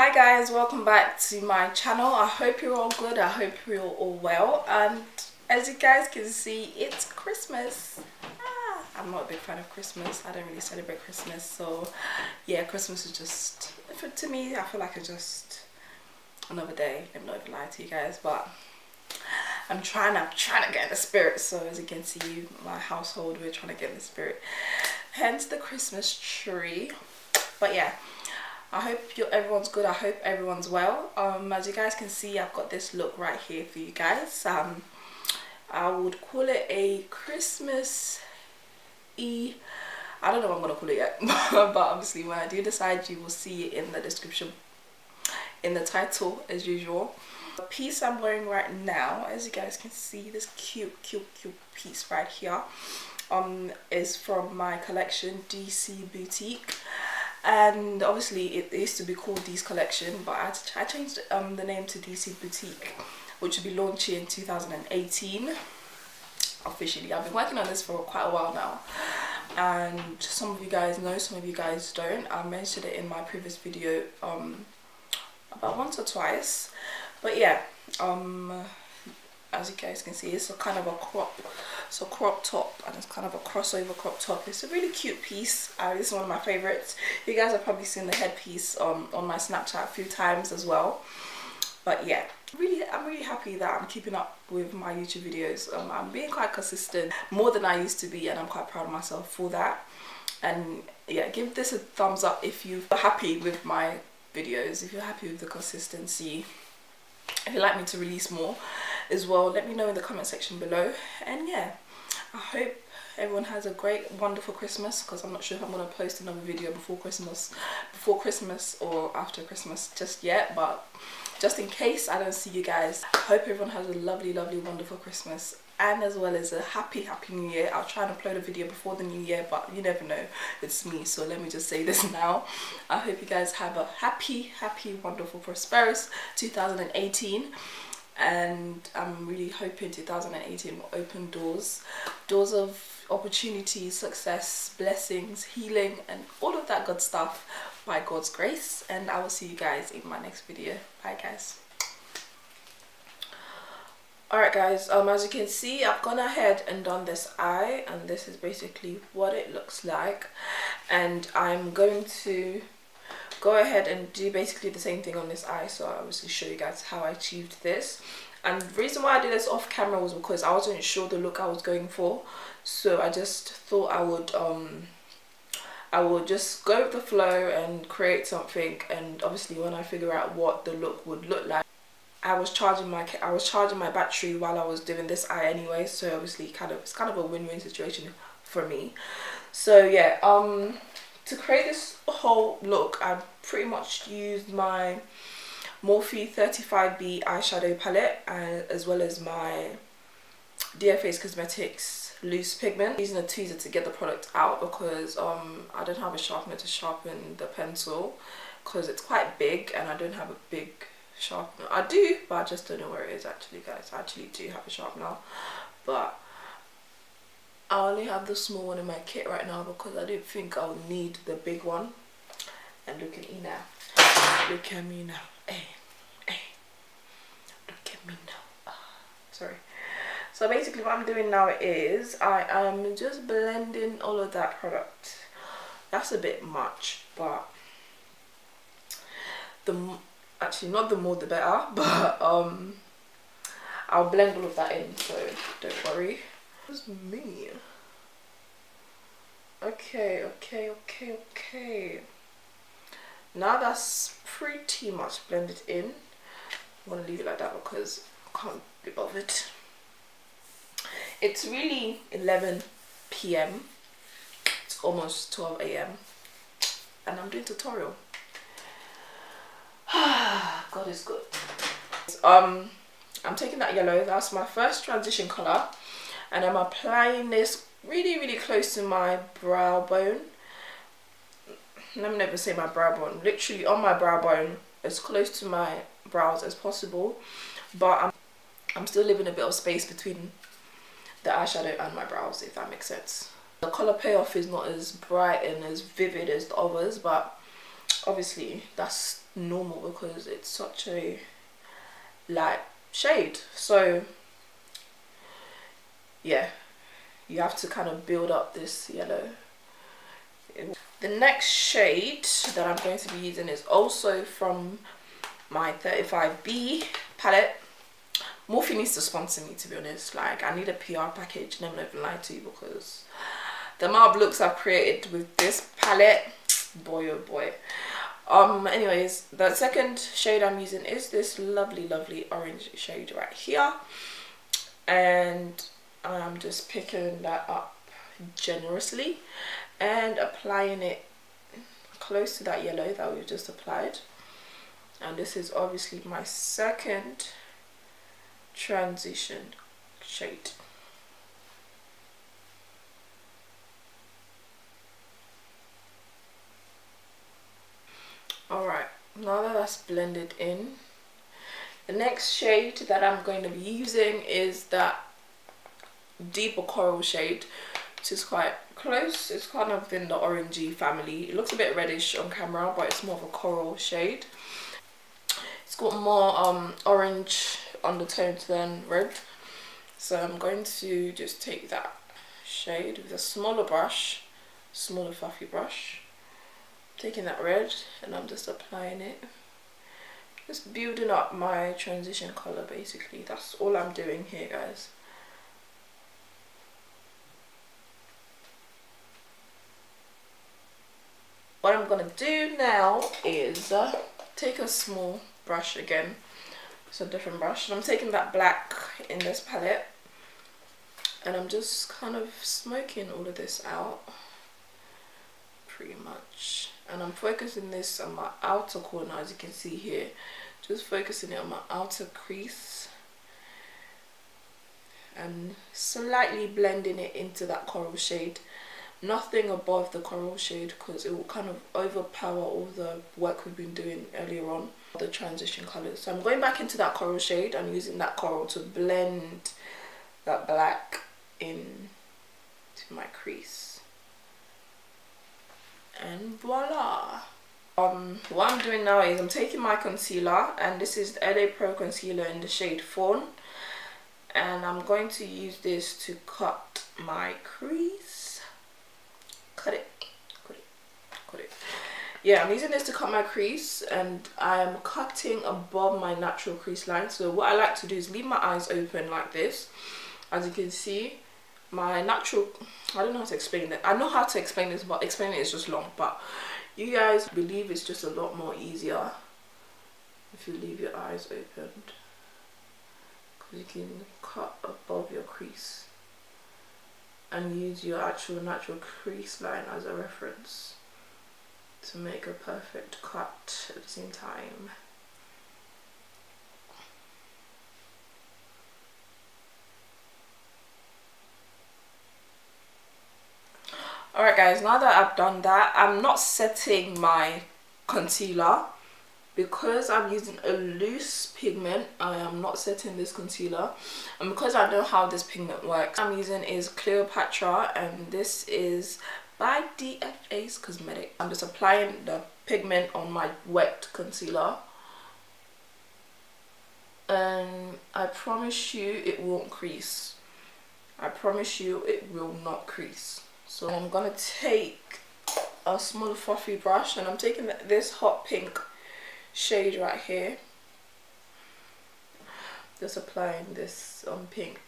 Hi guys, welcome back to my channel. I hope you're all good. I hope you're all well. And as you guys can see, it's Christmas. I'm not a big fan of Christmas. I don't really celebrate Christmas. So yeah, Christmas is just, to me, I feel like it's just another day. I'm not gonna lie to you guys, but I'm trying to get in the spirit. So as you can see, my household, we're trying to get in the spirit. Hence the Christmas tree. But yeah, I hope everyone's good. I hope everyone's well. As you guys can see, I've got this look right here for you guys. I would call it a Christmas I don't know what I'm gonna call it yet, but obviously when I do decide, you will see it in the description, in the title as usual. The piece I'm wearing right now, as you guys can see, this cute piece right here is from my collection DC Boutique. And obviously it used to be called D's Collection, but I changed the name to DC Boutique, which will be launching in 2018 officially. I've been working on this for quite a while now, and some of you guys know, some of you guys don't. I mentioned it in my previous video about once or twice, but yeah, as you guys can see, it's a kind of a crop top, and it's kind of a crossover crop top. It's a really cute piece. This is one of my favorites. You guys have probably seen the headpiece on my Snapchat a few times as well. But yeah, I'm really happy that I'm keeping up with my YouTube videos. I'm being quite consistent, more than I used to be, and I'm quite proud of myself for that. And yeah, give this a thumbs up if you're happy with my videos, if you're happy with the consistency, if you'd like me to release more as well. Let me know in the comment section below. And yeah, I hope everyone has a great, wonderful Christmas, because I'm not sure if I'm going to post another video before Christmas or after Christmas just yet, but just in case I don't see you guys, I hope everyone has a lovely, wonderful Christmas, and as well as a happy new year. I'll try and upload a video before the new year, but you never know, it's me, so let me just say this now. I hope you guys have a happy, wonderful, prosperous 2018, and I'm really hoping 2018 will open doors of opportunity, success, blessings, healing, and all of that good stuff by God's grace. And I will see you guys in my next video. Bye guys. Alright guys, as you can see, I've gone ahead and done this eye, and this is basically what it looks like. And I'm going to go ahead and do basically the same thing on this eye, so I'll obviously show you guys how I achieved this. And the reason why I did this off camera was because I wasn't sure the look I was going for, so I just thought I would just go with the flow and create something. And obviously when I figure out what the look would look like, I was charging my battery while I was doing this eye anyway, so obviously it's kind of a win-win situation for me. So yeah, to create this whole look, I pretty much used my Morphe 35B eyeshadow palette, as well as my DFA's Cosmetics loose pigment. I'm using a tweezer to get the product out, because I don't have a sharpener to sharpen the pencil, because it's quite big and I don't have a big sharpener. I do, but I just don't know where it is actually, guys. I actually do have a sharpener, but I only have the small one in my kit right now, because I don't think I'll need the big one. And look at me now. Look at me now. Hey. Look at me now. Sorry. So basically what I'm doing now is I am just blending all of that product. That's a bit much, but actually not the more the better, but I'll blend all of that in, so don't worry. It's me. Okay. Now that's pretty much blended in. I'm gonna leave it like that because I can't be bothered. It's really 11 PM. It's almost 12 AM, and I'm doing tutorial. God is good. I'm taking that yellow. That's my first transition color, and I'm applying this really close to my brow bone. Let me never say my brow bone. Literally on my brow bone, as close to my brows as possible, but I'm still leaving a bit of space between the eyeshadow and my brows, if that makes sense. The colour payoff is not as bright and as vivid as the others, but obviously that's normal because it's such a light shade. So yeah, you have to kind of build up this yellow. The next shade that I'm going to be using is also from my 35B palette. Morphe needs to sponsor me, to be honest. Like, I need a PR package, and I'm not even lying to you, because the amount of looks I've created with this palette, boy oh boy. Anyways, the second shade I'm using is this lovely orange shade right here, and I'm just picking that up generously and applying it close to that yellow that we've just applied. And this is obviously my second transition shade. Alright, now that that's blended in, the next shade that I'm going to be using is that deeper coral shade, which is quite close. It's kind of in the orangey family. It looks a bit reddish on camera, but it's more of a coral shade. It's got more orange undertones than red. So I'm going to just take that shade with a smaller brush, smaller fluffy brush. Taking that red and I'm just applying it. Just building up my transition color basically. That's all I'm doing here, guys. What I'm gonna do now is take a small brush again. It's a different brush. And I'm taking that black in this palette and I'm just kind of smoking all of this out pretty much. And I'm focusing this on my outer corner, as you can see here. Just focusing it on my outer crease and slightly blending it into that coral shade. Nothing above the coral shade because it will kind of overpower all the work we've been doing earlier on, the transition colors. So I'm going back into that coral shade. I'm using that coral to blend that black in to my crease. And voila. What I'm doing now is I'm taking my concealer, and this is the LA Pro concealer in the shade Fawn, and I'm going to use this to cut my crease. Cut it. Yeah, I'm using this to cut my crease, and I'm cutting above my natural crease line. So what I like to do is leave my eyes open like this. As you can see, my natural, I don't know how to explain that. I know how to explain this, but explaining it is just long. But you guys believe it's just a lot more easier if you leave your eyes opened, because you can cut above your crease and use your actual natural crease line as a reference to make a perfect cut at the same time. Alright guys, now that I've done that, I'm not setting my concealer because I'm using a loose pigment. I am not setting this concealer, and because I know how this pigment works, I'm using is Cleopatra, and this is by DFA's Cosmetic. I'm just applying the pigment on my wet concealer, and I promise you it won't crease. I promise you it will not crease. So I'm gonna take a small fluffy brush, and I'm taking this hot pink shade right here, just applying this pink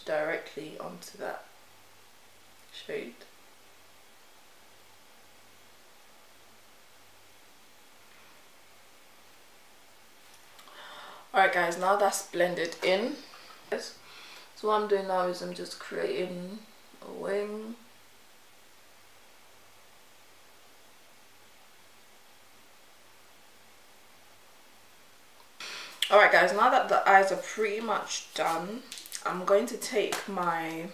directly onto that shade. Alright guys, now that's blended in. So what I'm doing now is I'm just creating a wing. Alright guys, now that the eyes are pretty much done, I'm going to take my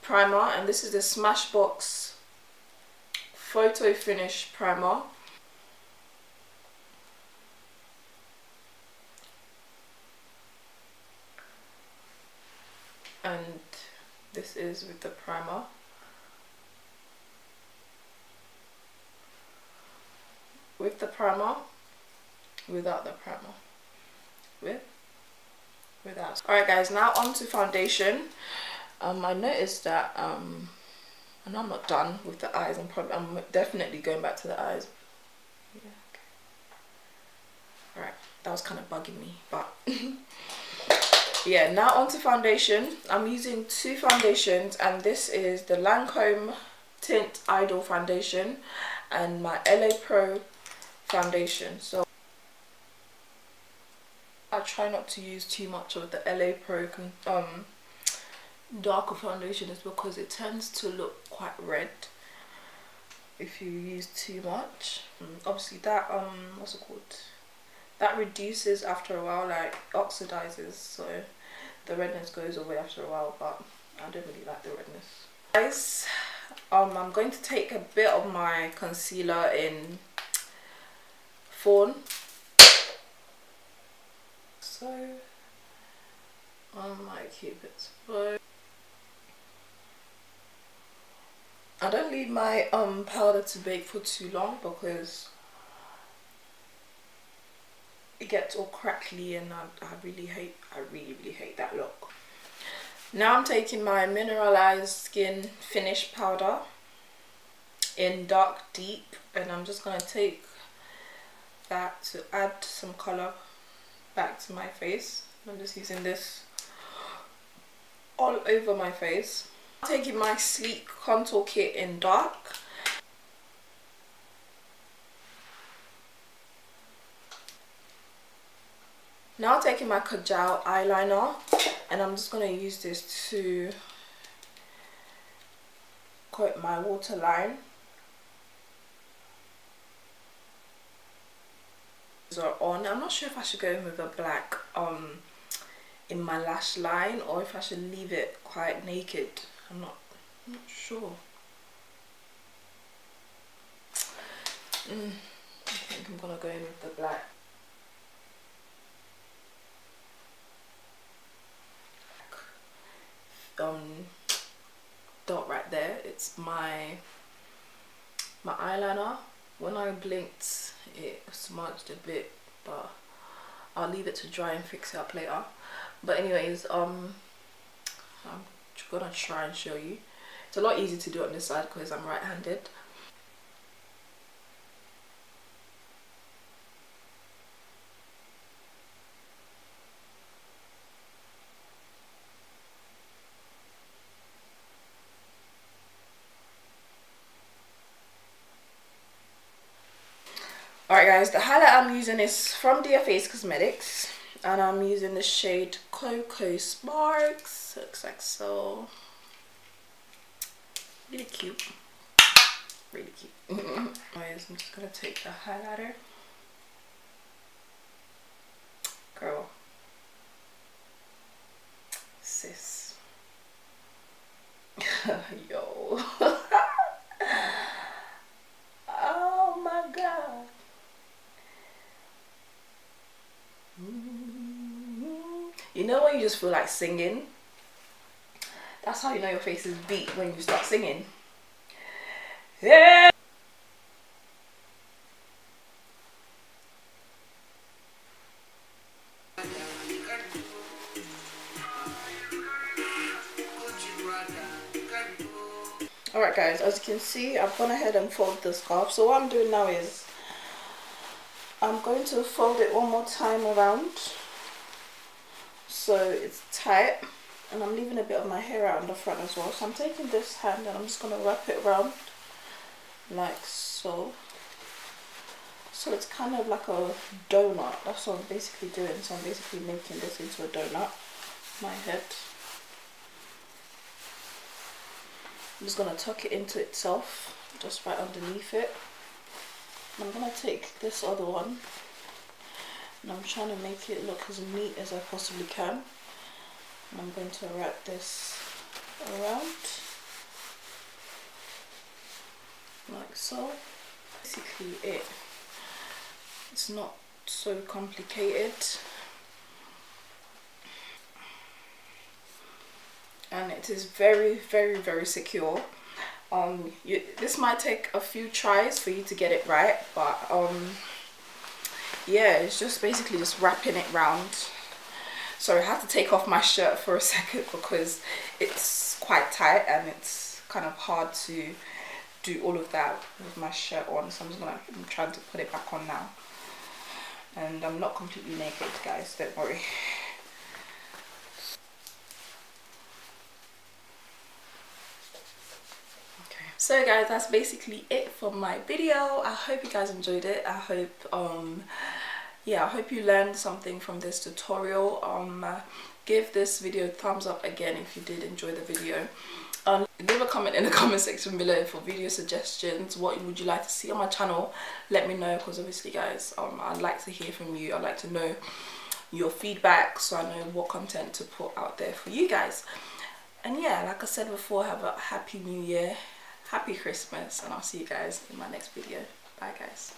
primer, and this is the Smashbox Photo Finish Primer. And this is with the primer. the primer, without the primer, without. Alright guys, now on to foundation. I noticed that and I'm not done with the eyes. I'm definitely going back to the eyes. Yeah, okay. Alright, that was kind of bugging me, but yeah, now on to foundation. I'm using two foundations, and this is the Lancome Tint Idol foundation and my LA Pro foundation. So I try not to use too much of the LA Pro darker foundation, is because it tends to look quite red if you use too much. Obviously that what's it called, that reduces after a while, like oxidizes, so the redness goes away after a while, but I don't really like the redness. Guys, I'm going to take a bit of my concealer in Fawn, so I might keep it slow. I don't leave my powder to bake for too long because it gets all crackly, and I really hate that look. Now I'm taking my Mineralized Skin Finish powder in Dark Deep, and I'm just going to take that to add some colour back to my face. I'm just using this all over my face. I'm taking my Sleek Contour Kit in Dark. Now taking my Kajal eyeliner, and I'm just going to use this to coat my waterline. On. I'm not sure if I should go in with a black in my lash line, or if I should leave it quite naked. I'm not sure. I think I'm gonna go in with the black. Dot right there. It's my eyeliner. When I blinked, it smudged a bit, but I'll leave it to dry and fix it up later. But anyways, I'm gonna try and show you. It's a lot easier to do it on this side because I'm right-handed. Alright guys, the highlight I'm using is from DFA's Cosmetics, and I'm using the shade Cocoa Sparks. Looks like so. Really cute. Really cute. Anyways, I'm just gonna take the highlighter. Girl. Sis. Yo. Oh my god. You know when you just feel like singing? That's how you know your face is beat, when you start singing. Yeah. Alright guys, as you can see, I've gone ahead and folded the scarf. So what I'm doing now is I'm going to fold it one more time around so it's tight, and I'm leaving a bit of my hair out in the front as well. So I'm taking this hand and I'm just going to wrap it around like so. So it's kind of like a donut. That's what I'm basically doing. So I'm basically making this into a donut, my head. I'm just going to tuck it into itself, just right underneath it. And I'm going to take this other one, and I'm trying to make it look as neat as I possibly can. And I'm going to wrap this around like so. Basically it's not so complicated, and it is very, very, very secure. This might take a few tries for you to get it right, but yeah, it's just basically just wrapping it round. Sorry, I had to take off my shirt for a second because it's quite tight and it's kind of hard to do all of that with my shirt on. So I'm trying to put it back on now. And I'm not completely naked, guys, don't worry. So guys, that's basically it for my video. I hope you guys enjoyed it. I hope yeah, I hope you learned something from this tutorial. Give this video a thumbs up again if you did enjoy the video. Leave a comment in the comment section below for video suggestions. What would you like to see on my channel? Let me know, because obviously guys, I'd like to hear from you. I'd like to know your feedback so I know what content to put out there for you guys. And yeah, like I said before, have a happy new year. Happy Christmas, and I'll see you guys in my next video. Bye guys.